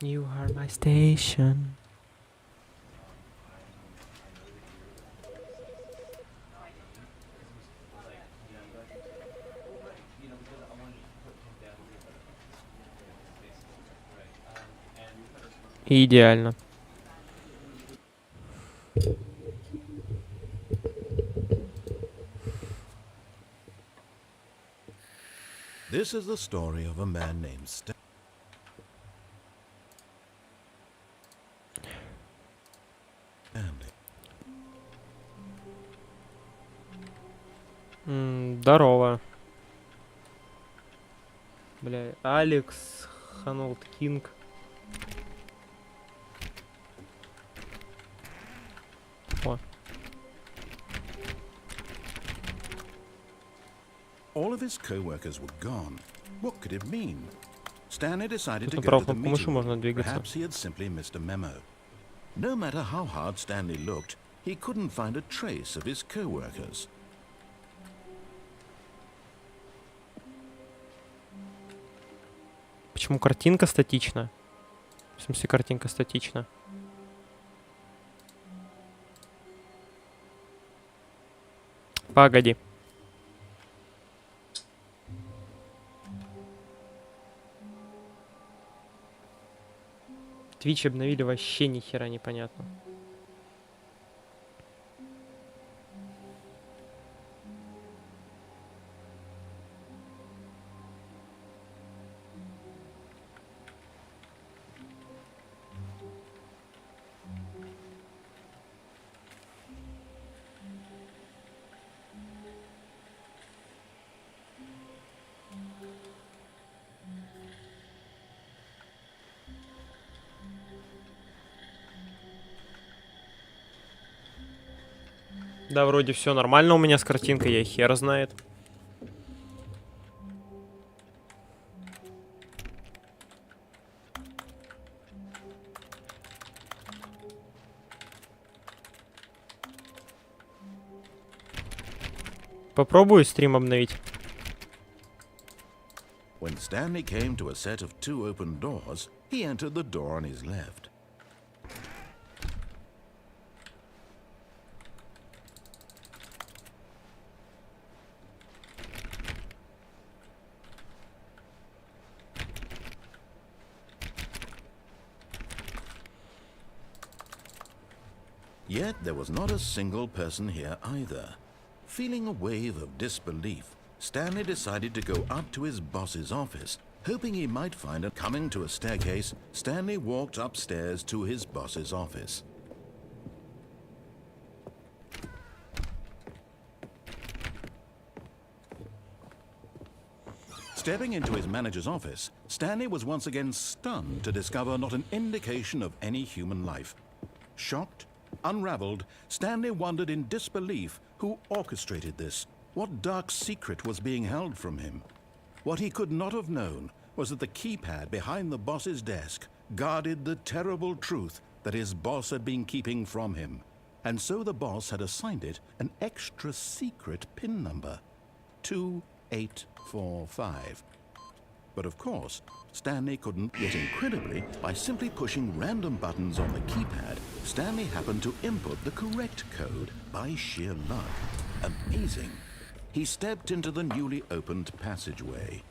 You are my station. Идеально. This is the story of a man named Stanley. Здорово. Бля, Алекс, Ханолд Кинг. О, All of his co-workers were gone. What could it mean? Stanley decided to тут go направо to the кнопку мыши meeting. можно двигаться. Perhaps he had simply missed a memo. No matter how hard Stanley looked, he couldn't find a trace of his co-workers. Почему картинка статична? В смысле, картинка статична? Погоди. Твич обновили, вообще ни хера непонятно. Да, вроде все нормально у меня с картинкой, я хер знает. Попробую стрим обновить. When Stanley came to a set of two open doors, he entered the door on his left. Yet there was not a single person here either. Feeling a wave of disbelief, Stanley decided to go up to his boss's office, hoping he might find a... Coming to a staircase, Stanley walked upstairs to his boss's office. Stepping into his manager's office, Stanley was once again stunned to discover not an indication of any human life. Shocked, unraveled, Stanley wondered in disbelief who orchestrated this. What dark secret was being held from him? What he could not have known was that the keypad behind the boss's desk guarded the terrible truth that his boss had been keeping from him. And so the boss had assigned it an extra secret PIN number, 2845. But of course, Stanley couldn't. Yet incredibly, by simply pushing random buttons on the keypad, Stanley happened to input the correct code by sheer luck. Amazing. He stepped into the newly opened passageway.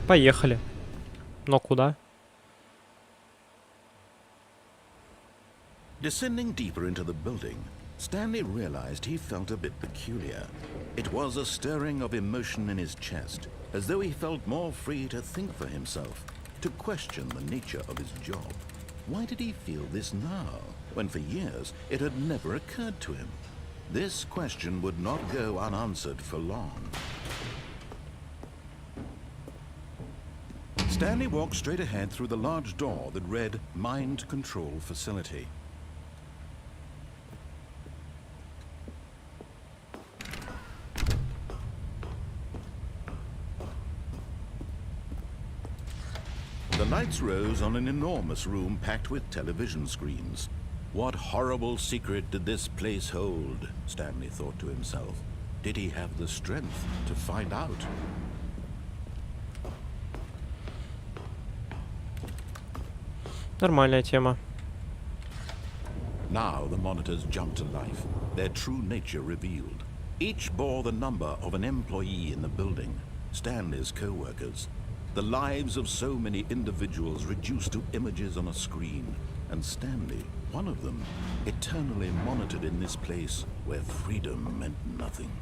Поехали. Но куда? Descending deeper into the building, Stanley realized he felt a bit peculiar. It was a stirring of emotion in his chest, as though he felt more free to think for himself, to question the nature of his job. Why did he feel this now, when for years it had never occurred to him? This question would not go unanswered for long. Stanley walked straight ahead through the large door that read Mind Control Facility. The lights rose on an enormous room packed with television screens. What horrible secret did this place hold? Stanley thought to himself. Did he have the strength to find out? Нормальная тема. Now the monitors jumped to life, their true nature revealed. Each bore the number of an employee in the building, Stanley's co-workers. The lives of so many individuals reduced to images on a screen, and Stanley, one of them, eternally monitored in this place where freedom meant nothing.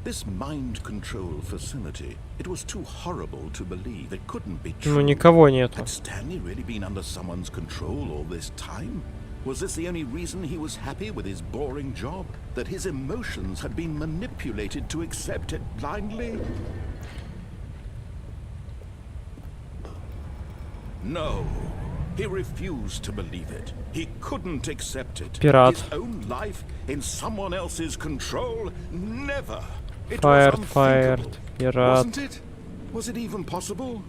This mind control facility, it was too horrible to believe. It couldn't be true. Ну, никого нету. Had Stanley really been under someone's control all this time? Was this the only reason he was happy with his boring job? That his emotions had been manipulated to accept it blindly? No. He refused to believe it. He couldn't accept it. Пират. His own life in someone else's control? Never. It Fired, was unthinkable. пират. Wasn't it? Was it even possible?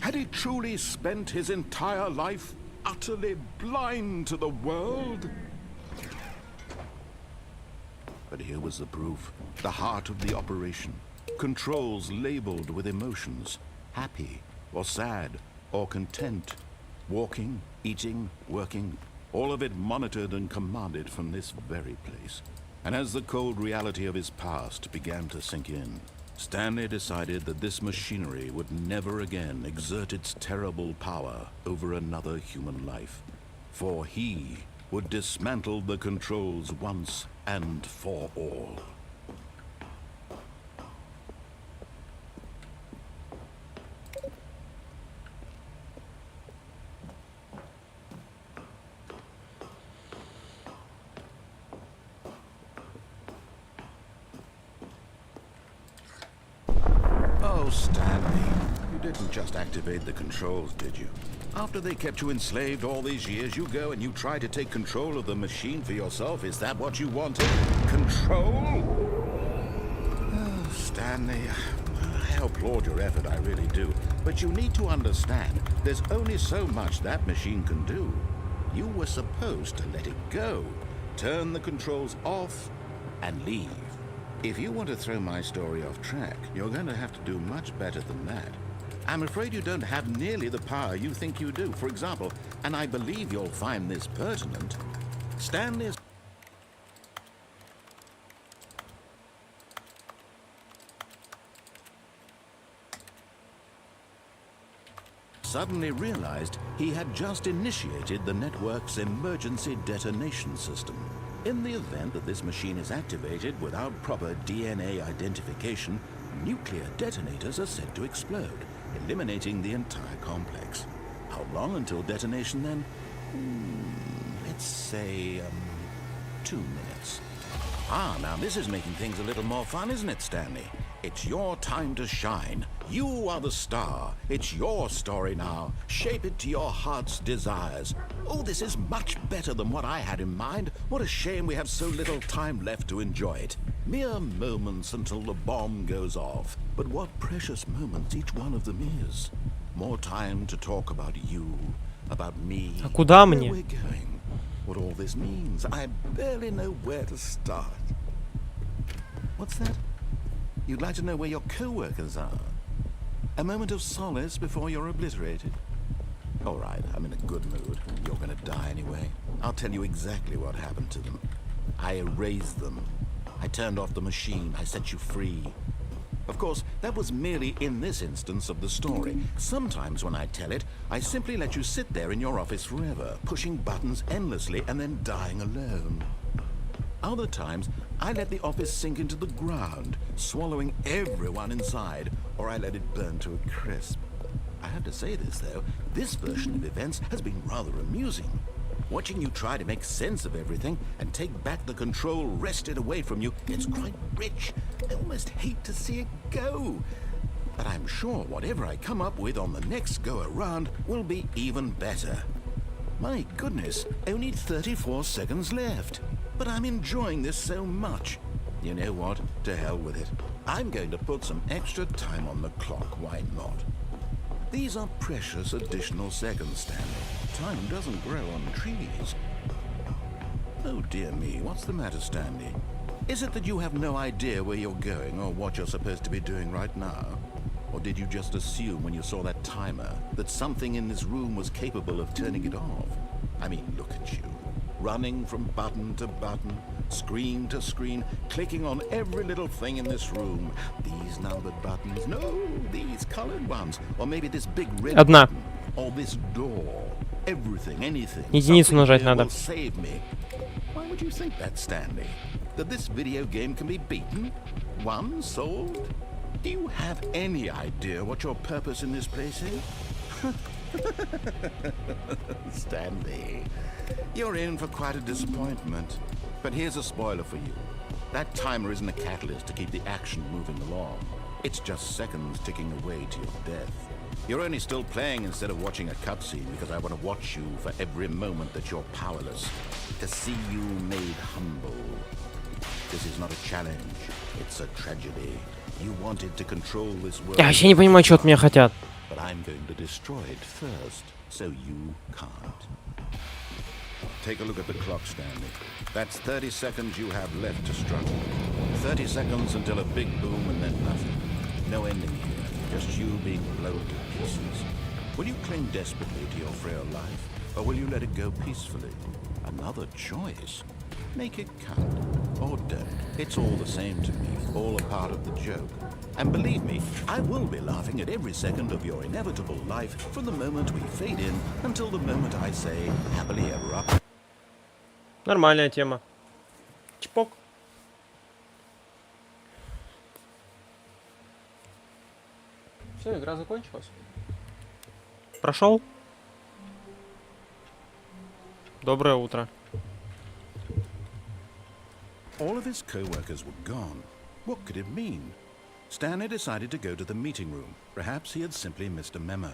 Had he truly spent his entire life utterly blind to the world? But here was the proof. The heart of the operation. Controls labeled with emotions. Happy, or sad, or content. Walking, eating, working. All of it monitored and commanded from this very place. And as the cold reality of his past began to sink in, Stanley decided that this machinery would never again exert its terrible power over another human life. For he would dismantle the controls once and for all. Oh, Stanley, you didn't just activate the controls, did you? After they kept you enslaved all these years, you go and you try to take control of the machine for yourself. Is that what you wanted? Control? Oh, Stanley, I applaud your effort, I really do. But you need to understand, there's only so much that machine can do. You were supposed to let it go, turn the controls off, and leave. If you want to throw my story off track, you're going to have to do much better than that. I'm afraid you don't have nearly the power you think you do. For example, and I believe you'll find this pertinent, Stanley's suddenly realized he had just initiated the network's emergency detonation system. In the event that this machine is activated without proper DNA identification, nuclear detonators are said to explode, eliminating the entire complex. How long until detonation then? Let's say, 2 minutes. Ah, now this is making things a little more fun, isn't it, Stanley? It's your time to shine. You are the star. It's your story now. Shape it to your heart's desires. Oh, this is much better than what I had in mind. What a shame we have so little time left to enjoy it. Mere moments until the bomb goes off. But what precious moments each one of them is. More time to talk about you, about me. А куда Where мне? we're going. What all this means. I barely know where to start. What's that? You'd like to know where your co-workers are? A moment of solace before you're obliterated? All right, I'm in a good mood. You're gonna die anyway. I'll tell you exactly what happened to them. I erased them. I turned off the machine. I set you free. Of course, that was merely in this instance of the story. Sometimes when I tell it, I simply let you sit there in your office forever, pushing buttons endlessly and then dying alone. Other times, I let the office sink into the ground, swallowing everyone inside, or I let it burn to a crisp. I have to say this, though, this version of events has been rather amusing. Watching you try to make sense of everything and take back the control wrested away from you, it's quite rich. I almost hate to see it go. But I'm sure whatever I come up with on the next go-around will be even better. My goodness, only 34 seconds left. But I'm enjoying this so much. You know what? To hell with it. I'm going to put some extra time on the clock, why not? These are precious additional seconds, Stanley. Time doesn't grow on trees. Oh dear me, what's the matter, Stanley? Is it that you have no idea where you're going or what you're supposed to be doing right now? Or did you just assume when you saw that timer that something in this room was capable of turning it off? I mean, look at you. Running from button to button, screen to screen, clicking on every little thing in this room. These numbered buttons, no, these colored ones. Or maybe this big red Одна. button. Or this door. Everything, anything. Единицу нажать Something here надо. will save me. Why would you think that, Stanley? That this video game can be beaten? Won? Solved? Do you have any idea what your purpose in this place is? Stanley, you're in for quite a disappointment. But here's a spoiler for you. That timer isn't a catalyst to keep the action moving along. It's just seconds ticking away to your death. You're only still playing instead of watching a cutscene because I want to watch you for every moment that you're powerless. To see you made humble. This is not a challenge. It's a tragedy. You wanted to control this world. Я вообще не понимаю, что от меня хотят. But I'm going to destroy it first, so you can't. Take a look at the clock, Stanley. That's 30 seconds you have left to struggle. 30 seconds until a big boom and then nothing. No ending here, just you being blown to pieces. Will you cling desperately to your frail life, or will you let it go peacefully? Another choice. Make it count, or don't. It's all the same to me, all a part of the joke. And believe me, I will be laughing at every second of your inevitable life from the moment we fade in until the moment I say happily ever up. Нормальная тема. Чпок. Все, игра закончилась. Прошел. Доброе утро. All of his co-workers were gone. What could it mean? Stanley decided to go to the meeting room. Perhaps he had simply missed a memo.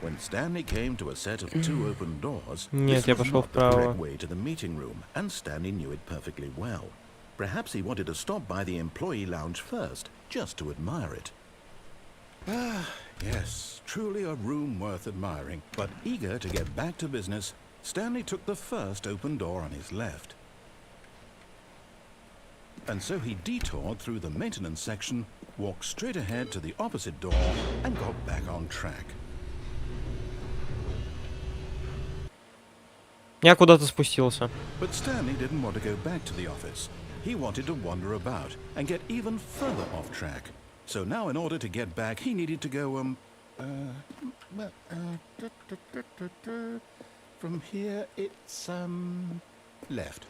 When Stanley came to a set of two open doors, Нет, this я was пошел not the вправо. correct way to the meeting room, and Stanley knew it perfectly well. Perhaps he wanted to stop by the employee lounge first, just to admire it. Ah, yes, truly a room worth admiring. But eager to get back to business, Stanley took the first open door on his left. And so he detoured through the maintenance section, walked straight ahead to the opposite door, and got back on track. Я куда-то спустился. But Stanley didn't want to go back to the office. He wanted to wander about and get even further off track. So now in order to get back, he needed to go, from here it's, left.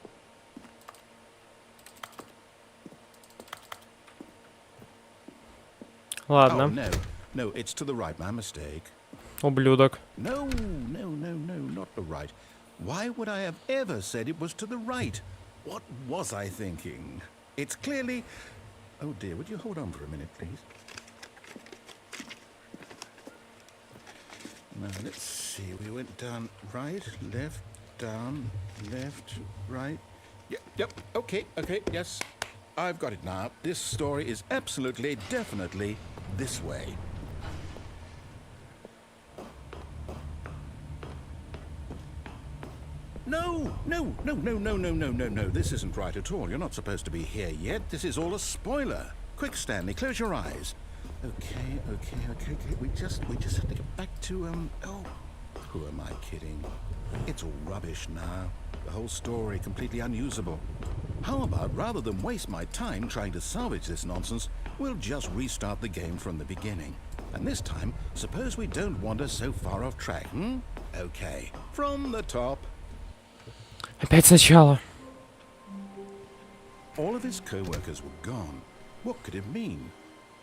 Ладно. Oh, no, it's to the right, my mistake. Ублюдок. No, not the right. Why would I have ever said it was to the right? What was I thinking? It's clearly... Oh dear, would you hold on for a minute, please? Now, let's see. We went down right, left, down, left, right. Yep, okay, yes. I've got it now. This story is absolutely, definitely this way. No. This isn't right at all. You're not supposed to be here yet. This is all a spoiler. Quick, Stanley, close your eyes. Okay. We just have to get back to, oh, who am I kidding? It's all rubbish now. The whole story completely unusable. How about, rather than waste my time trying to salvage this nonsense, we'll just restart the game from the beginning. And this time, suppose we don't wander so far off track, hmm? Okay, from the top. Опять сначала. All of his co-workers were gone. What could it mean?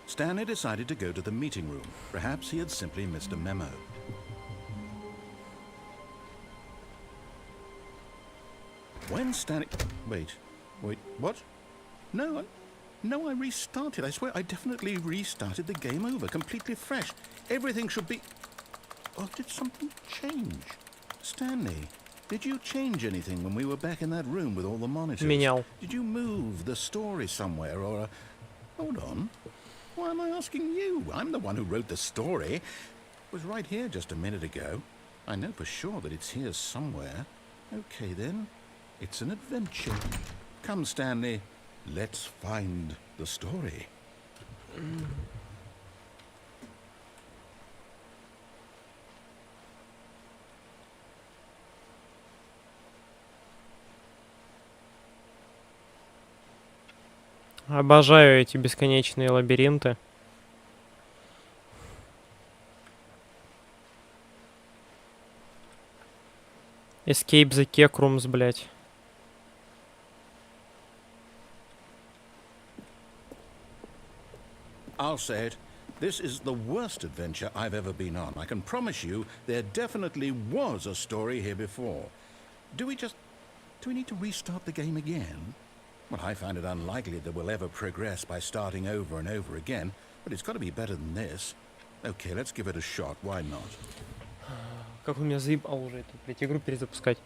Stanley decided to go to the meeting room. Perhaps he had simply missed a memo. When Stanley... Wait, what? No, I restarted. I swear, I definitely restarted the game over, completely fresh. Everything should be... Oh, did something change? Stanley, Did you change anything when we were back in that room with all the monitors? Менял. Did you move the story somewhere or... Hold on. Why am I asking you? I'm the one who wrote the story. It was right here just a minute ago. I know for sure that it's here somewhere. Okay, then. It's an adventure. Come, Stanley. Let's find the story. Обожаю эти бесконечные лабиринты. Escape the Cake Rooms, блять. I'll say it. This is the worst adventure I've ever been on. I can promise you there definitely was a story here before. Do we need to restart the game again? Well, I find it unlikely that we'll ever progress by starting over and over again, but it's got to be better than this. Okay, let's give it a shot. Why not? Как он меня заебал уже эту, блять, игру перезапускать.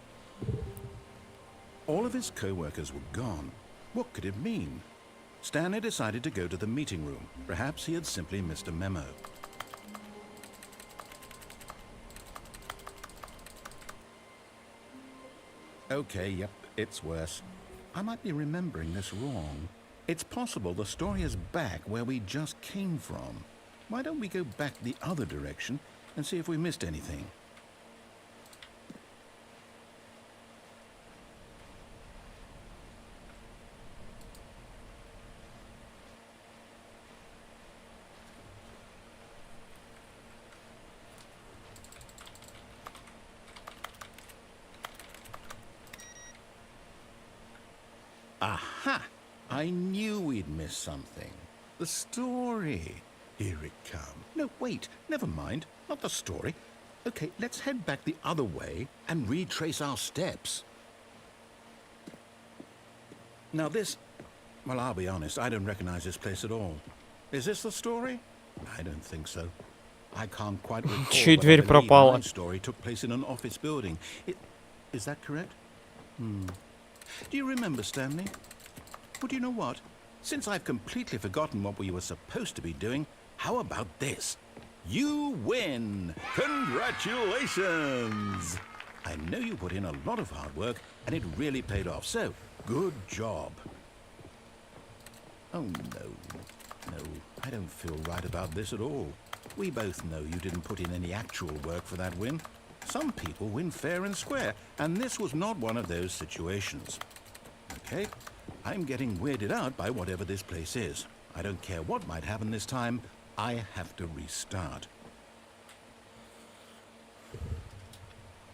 All of his co-workers were gone. What could it mean? Stanley decided to go to the meeting room. Perhaps he had simply missed a memo. Okay, yep, it's worse. I might be remembering this wrong. It's possible the story is back where we just came from. Why don't we go back the other direction and see if we missed anything? Aha! I knew we'd missed something. The story. Here it comes. No, wait. Never mind. Not the story. Okay, let's head back the other way and retrace our steps. Now this... Well, I'll be honest. I don't recognize this place at all. Is this the story? I don't think so. I can't quite recall, Чуть but I дверь believe пропала. my story took place in an office building. Is that correct? Do you remember, Stanley? Well, do you know what? Since I've completely forgotten what we were supposed to be doing, how about this? You win! Congratulations! I know you put in a lot of hard work, and it really paid off, so good job. Oh, no. No, I don't feel right about this at all. We both know you didn't put in any actual work for that win. Some people win fair and square, and this was not one of those situations. Okay, I'm getting weirded out by whatever this place is. I don't care what might happen this time, I have to restart.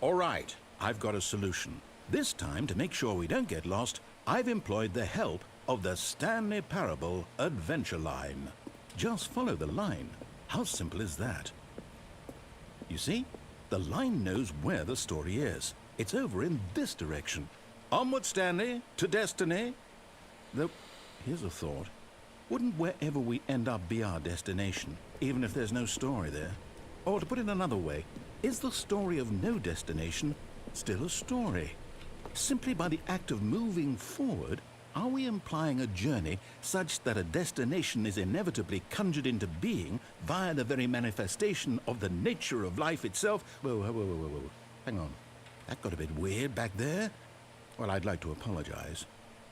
All right, I've got a solution. This time, to make sure we don't get lost, I've employed the help of the Stanley Parable Adventure Line. Just follow the line. How simple is that? You see? The line knows where the story is. It's over in this direction. Onward, Stanley, to destiny. Though, here's a thought. Wouldn't wherever we end up be our destination, even if there's no story there? Or to put it another way, is the story of no destination still a story? Simply by the act of moving forward, are we implying a journey such that a destination is inevitably conjured into being via the very manifestation of the nature of life itself? Whoa, whoa, whoa, whoa, whoa. Hang on. That got a bit weird back there. Well, I'd like to apologize.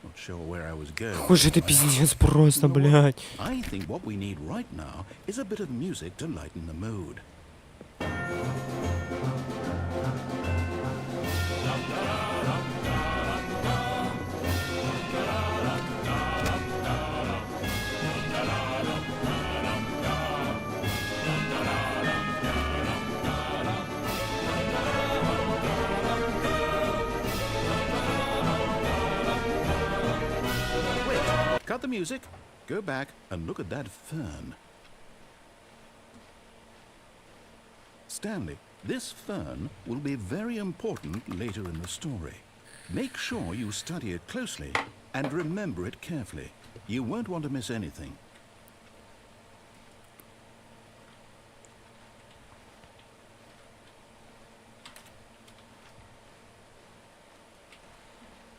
Not sure where I was going. Какой же это пиздец просто, You know what? блядь. I think what we need right now is a bit of music to lighten the mood. Cut the music, go back and look at that fern. Stanley, this fern will be very important later in the story. Make sure you study it closely and remember it carefully. You won't want to miss anything.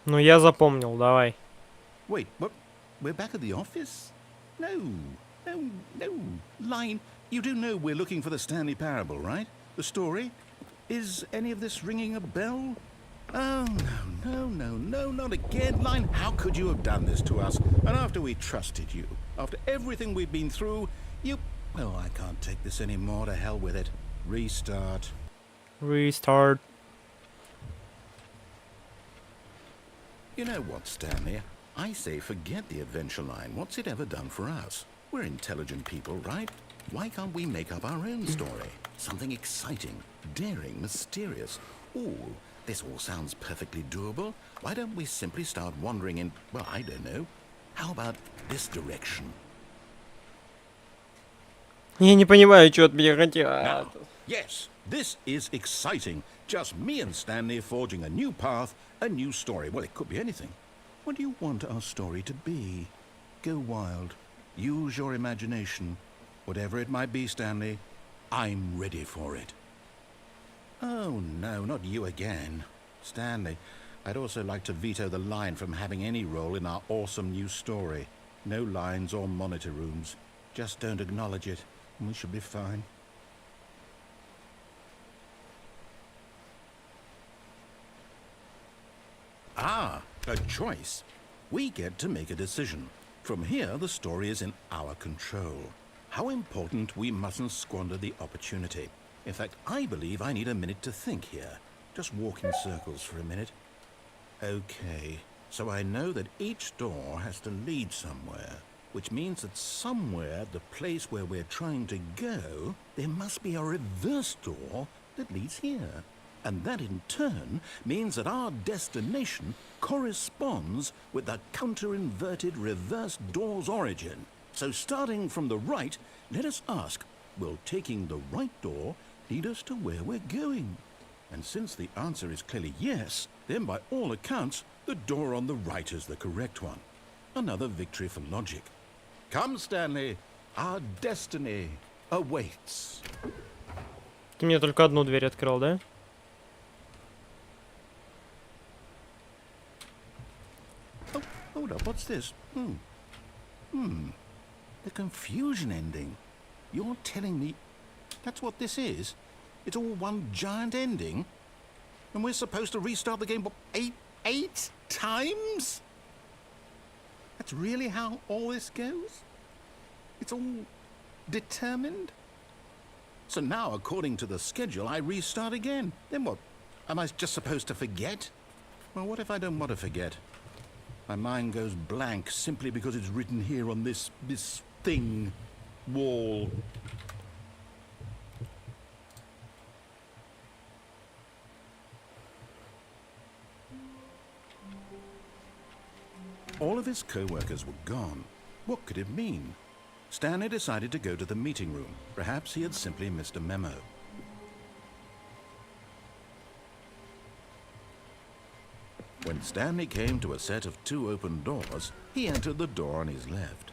Ну, я запомнил, давай. Wait, what? We're back at the office? No, no, no. Line, you do know we're looking for the Stanley Parable, right? The story? Is any of this ringing a bell? Oh, no, not again. Line, how could you have done this to us? And after we trusted you, after everything we've been through, you... Oh, I can't take this anymore. To hell with it. Restart. Restart. You know what, Stanley? I say forget the adventure line. What's it ever done for us? We're intelligent people, right? Why can't we make up our own story? Something exciting, daring, mysterious. Ooh, this all sounds perfectly doable. Why don't we simply start wandering in, well, I don't know. How about this direction? Я не понимаю, что от меня Now, хотят. yes, this is exciting. Just me and Stanley forging a new path, a new story. Well, it could be anything. What do you want our story to be? Go wild. Use your imagination. Whatever it might be, Stanley, I'm ready for it. Oh, no, not you again. Stanley, I'd also like to veto the line from having any role in our awesome new story. No lines or monitor rooms. Just don't acknowledge it, and we should be fine. Ah, a choice. We get to make a decision. From here, the story is in our control. How important we mustn't squander the opportunity. In fact, I believe I need a minute to think here. Just walk in circles for a minute. Okay, so I know that each door has to lead somewhere, which means that somewhere at the place where we're trying to go, there must be a reverse door that leads here. And that in turn means that our destination corresponds with the counter-inverted reverse door's origin. So starting from the right, let us ask, will taking the right door lead us to where we're going? And since the answer is clearly yes, then by all accounts, the door on the right is the correct one. Another victory for logic. Come, Stanley, our destiny awaits. Ты мне только одну дверь открыл, да? Oh, hold up, what's this? The confusion ending. You're telling me that's what this is? It's all one giant ending? And we're supposed to restart the game, what, eight times? That's really how all this goes? It's all determined? So now, according to the schedule, I restart again. Then what? Am I just supposed to forget? Well, what if I don't want to forget? My mind goes blank simply because it's written here on this thing, wall. All of his co-workers were gone. What could it mean? Stanley decided to go to the meeting room. Perhaps he had simply missed a memo. When Stanley came to a set of 2 open doors, he entered the door on his left.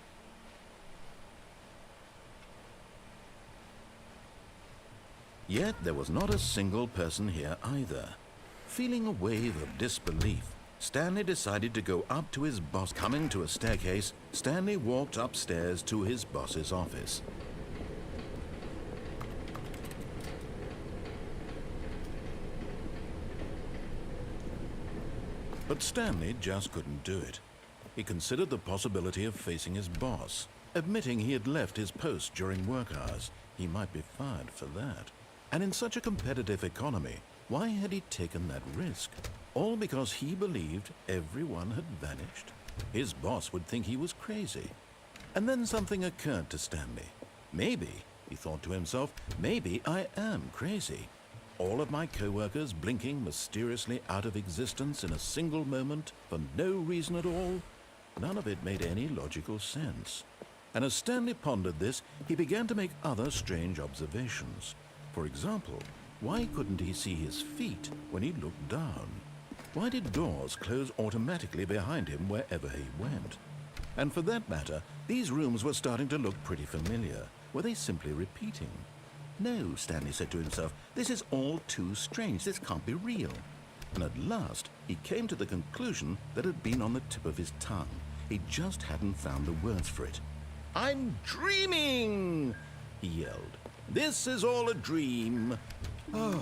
Yet there was not a single person here either. Feeling a wave of disbelief, Stanley decided to go up to his boss. Coming to a staircase, Stanley walked upstairs to his boss's office. But Stanley just couldn't do it. He considered the possibility of facing his boss, admitting he had left his post during work hours. He might be fired for that. And in such a competitive economy, why had he taken that risk? All because he believed everyone had vanished? His boss would think he was crazy. And then something occurred to Stanley. Maybe, he thought to himself, maybe I am crazy. All of my co-workers blinking mysteriously out of existence in a single moment for no reason at all? None of it made any logical sense. And as Stanley pondered this, he began to make other strange observations. For example, why couldn't he see his feet when he looked down? Why did doors close automatically behind him wherever he went? And for that matter, these rooms were starting to look pretty familiar. Were they simply repeating? No, Stanley said to himself, this is all too strange. This can't be real. And at last, he came to the conclusion that had been on the tip of his tongue. He just hadn't found the words for it. "I'm dreaming!" he yelled. "This is all a dream." Oh,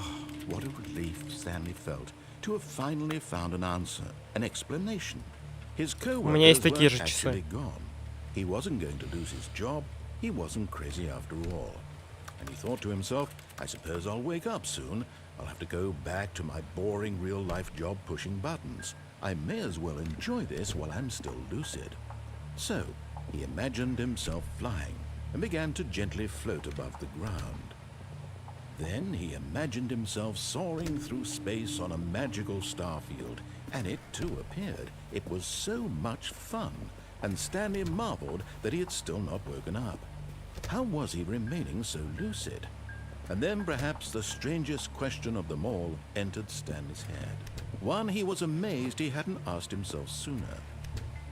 what a relief Stanley felt to have finally found an answer, an explanation. His co-workers were actually gone. He wasn't going to lose his job. He wasn't crazy after all. And he thought to himself, I suppose I'll wake up soon. I'll have to go back to my boring real-life job pushing buttons. I may as well enjoy this while I'm still lucid. So, he imagined himself flying and began to gently float above the ground. Then he imagined himself soaring through space on a magical starfield, and it too appeared. It was so much fun, and Stanley marveled that he had still not woken up. How was he remaining so lucid? And then perhaps the strangest question of them all entered Stanley's head. One he was amazed he hadn't asked himself sooner.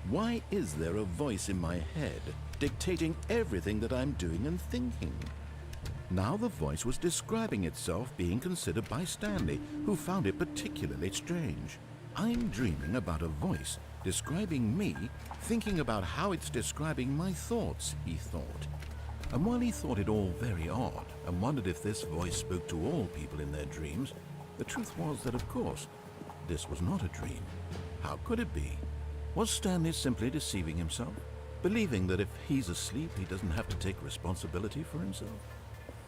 Why is there a voice in my head dictating everything that I'm doing and thinking? Now the voice was describing itself being considered by Stanley, who found it particularly strange. I'm dreaming about a voice describing me, thinking about how it's describing my thoughts, he thought. And while he thought it all very odd and wondered if this voice spoke to all people in their dreams, the truth was that, of course, this was not a dream. How could it be? Was Stanley simply deceiving himself, believing that if he's asleep, he doesn't have to take responsibility for himself?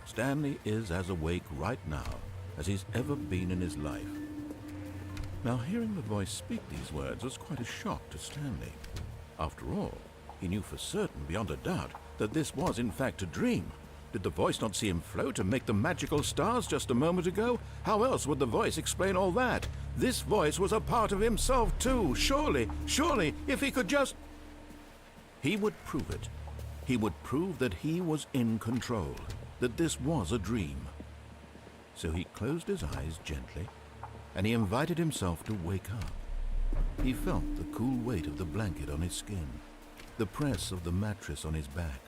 Stanley is as awake right now as he's ever been in his life. Now, hearing the voice speak these words was quite a shock to Stanley. After all, he knew for certain, beyond a doubt, that this was in fact a dream. Did the voice not see him float and make the magical stars just a moment ago? How else would the voice explain all that? This voice was a part of himself too. Surely, if he could just... He would prove it. He would prove that he was in control, that this was a dream. So he closed his eyes gently, and he invited himself to wake up. He felt the cool weight of the blanket on his skin, the press of the mattress on his back,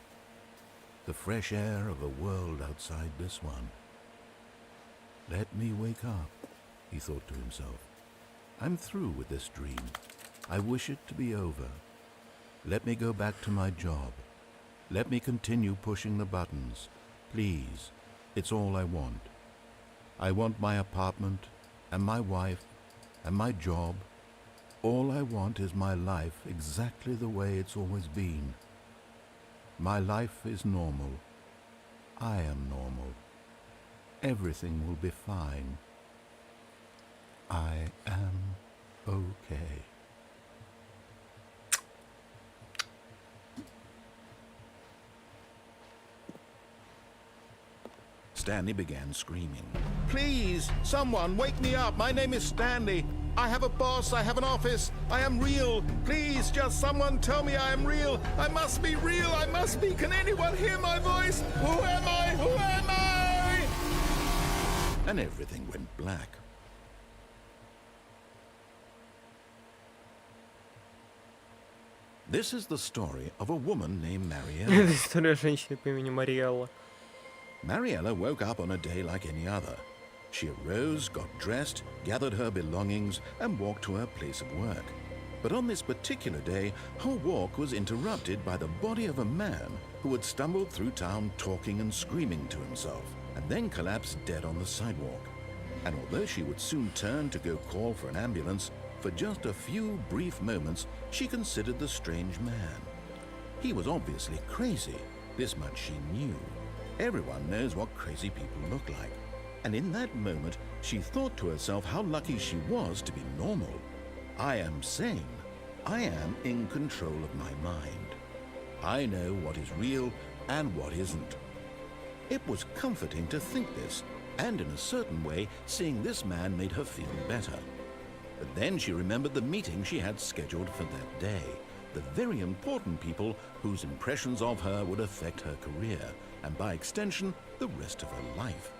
the fresh air of a world outside this one. Let me wake up, he thought to himself. I'm through with this dream. I wish it to be over. Let me go back to my job. Let me continue pushing the buttons. Please, it's all I want. I want my apartment and my wife and my job. All I want is my life exactly the way it's always been. My life is normal. I am normal. Everything will be fine. I am okay. Stanley began screaming. Please, someone wake me up. My name is Stanley. I have a boss. I have an office. I am real. Please, just someone tell me I am real. I must be real. I must be. Can anyone hear my voice? Who am I? Who am I? And everything went black. This is the story of a woman named Mariella. История женщины по имени Мариэлла. Mariella woke up on a day like any other. She arose, got dressed, gathered her belongings, and walked to her place of work. But on this particular day, her walk was interrupted by the body of a man who had stumbled through town talking and screaming to himself, and then collapsed dead on the sidewalk. And although she would soon turn to go call for an ambulance, for just a few brief moments, she considered the strange man. He was obviously crazy. This much she knew. Everyone knows what crazy people look like. And in that moment, she thought to herself how lucky she was to be normal. I am sane. I am in control of my mind. I know what is real and what isn't. It was comforting to think this, and in a certain way, seeing this man made her feel better. But then she remembered the meeting she had scheduled for that day, the very important people whose impressions of her would affect her career, and by extension, the rest of her life.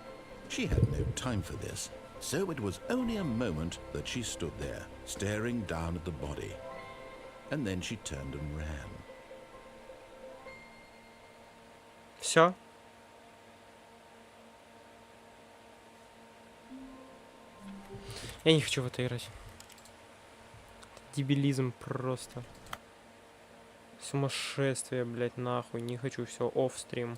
She had no time for this, so it was only a moment that she stood there, staring down at the body. And then she turned and ran. Все. Я не хочу в это играть. Дебилизм просто. Сумасшествие, блядь, нахуй. Не хочу, все, офф стрим.